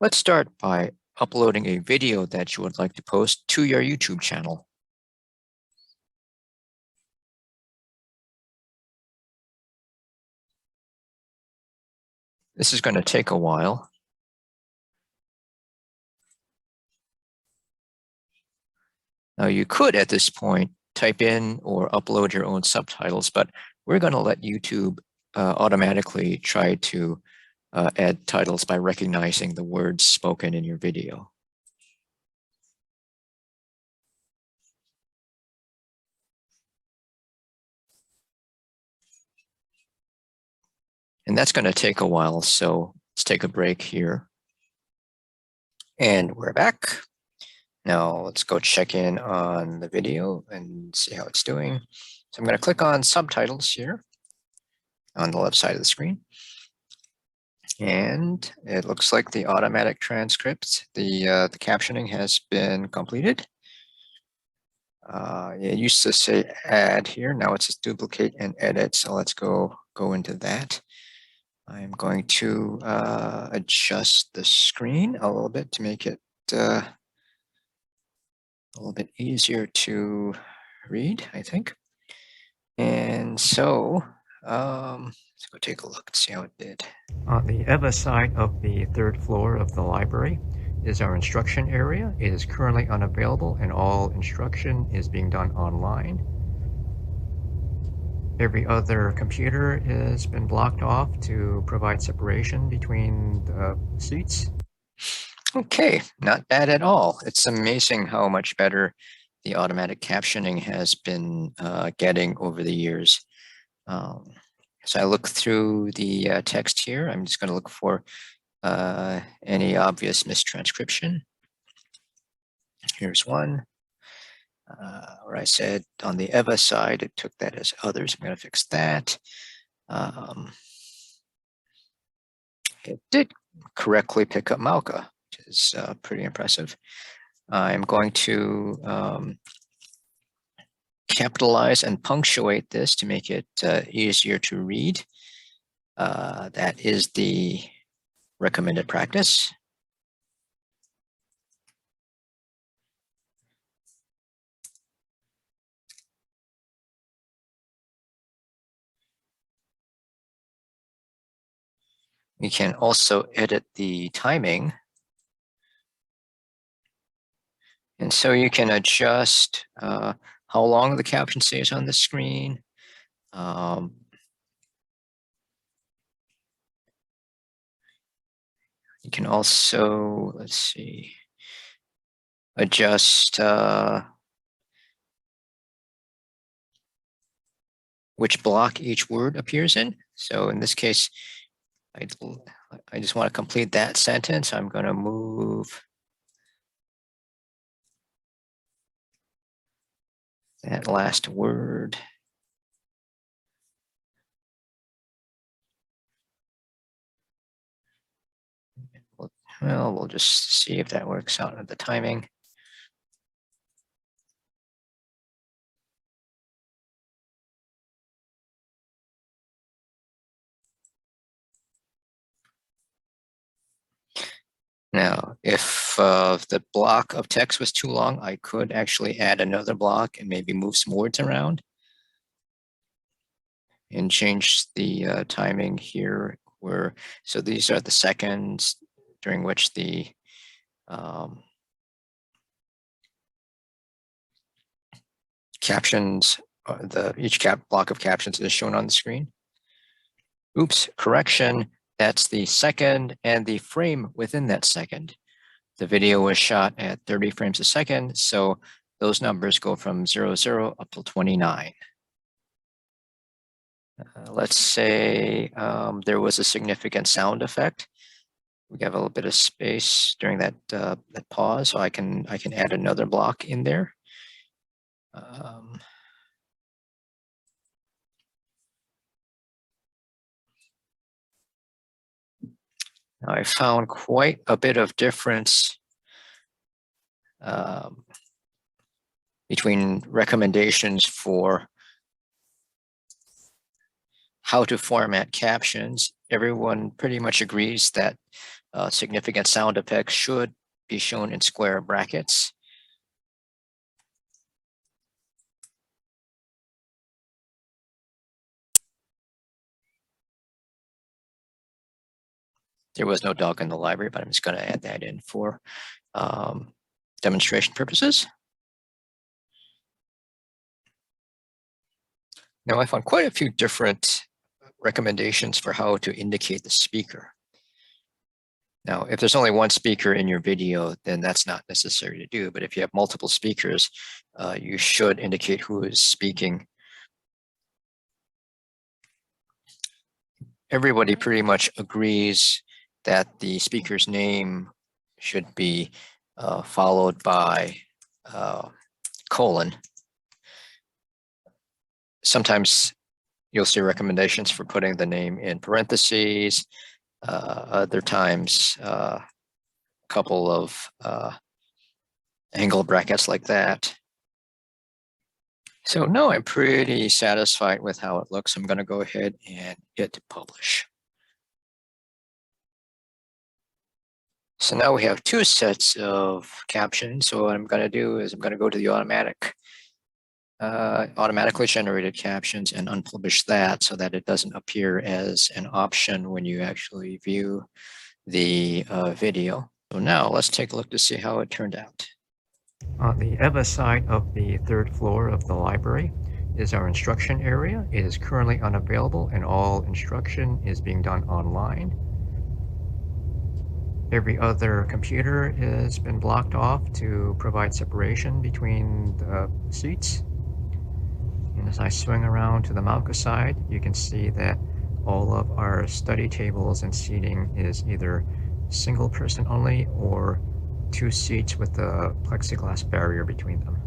Let's start by uploading a video that you would like to post to your YouTube channel. This is going to take a while. Now you could at this point type in or upload your own subtitles, but we're going to let YouTube automatically try to add titles by recognizing the words spoken in your video. And that's going to take a while, so let's take a break here. And we're back. Now let's go check in on the video and see how it's doing. So I'm going to click on subtitles here on the left side of the screen. And it looks like the automatic transcript, the captioning has been completed. It used to say add here. Now it says duplicate and edit. So let's go into that. I'm going to adjust the screen a little bit to make it a little bit easier to read, I think. And so let's go take a look and see how it did. On the EVA side of the third floor of the library is our instruction area. It is currently unavailable and all instruction is being done online. Every other computer has been blocked off to provide separation between the seats. Okay, not bad at all. It's amazing how much better the automatic captioning has been getting over the years. So I look through the text here. I'm just going to look for any obvious mistranscription. Here's one where I said on the EVA side, it took that as others. I'm going to fix that. It did correctly pick up Mauka, which is pretty impressive. I'm going to capitalize and punctuate this to make it easier to read. That is the recommended practice. We can also edit the timing. And so you can adjust how long the caption stays on the screen. You can also, let's see, adjust which block each word appears in. So in this case, I just want to complete that sentence. I'm going to move that last word. Well, we'll just see if that works out at the timing. Now, if the block of text was too long, I could actually add another block and maybe move some words around and change the timing here. So these are the seconds during which the captions, each block of captions is shown on the screen. Oops, correction. That's the second and the frame within that second. The video was shot at 30 frames a second, so those numbers go from 00 up to 29. Let's say there was a significant sound effect. We have a little bit of space during that pause, so I can add another block in there. Now I found quite a bit of difference between recommendations for how to format captions. Everyone pretty much agrees that significant sound effects should be shown in square brackets. There was no dog in the library, but I'm just going to add that in for demonstration purposes. Now, I found quite a few different recommendations for how to indicate the speaker. Now, if there's only one speaker in your video, then that's not necessary to do. But if you have multiple speakers, you should indicate who is speaking. Everybody pretty much agrees that the speaker's name should be followed by colon. Sometimes you'll see recommendations for putting the name in parentheses. Other times, a couple of angle brackets like that. So now I'm pretty satisfied with how it looks. I'm going to go ahead and hit publish. So now we have two sets of captions. So what I'm going to do is I'm going to go to the automatically generated captions and unpublish that so that it doesn't appear as an option when you actually view the video. So now let's take a look to see how it turned out. On the EVA side of the third floor of the library is our instruction area. It is currently unavailable and all instruction is being done online. Every other computer has been blocked off to provide separation between the seats. And as I swing around to the Mauka side, you can see that all of our study tables and seating is either single person only or 2 seats with a plexiglass barrier between them.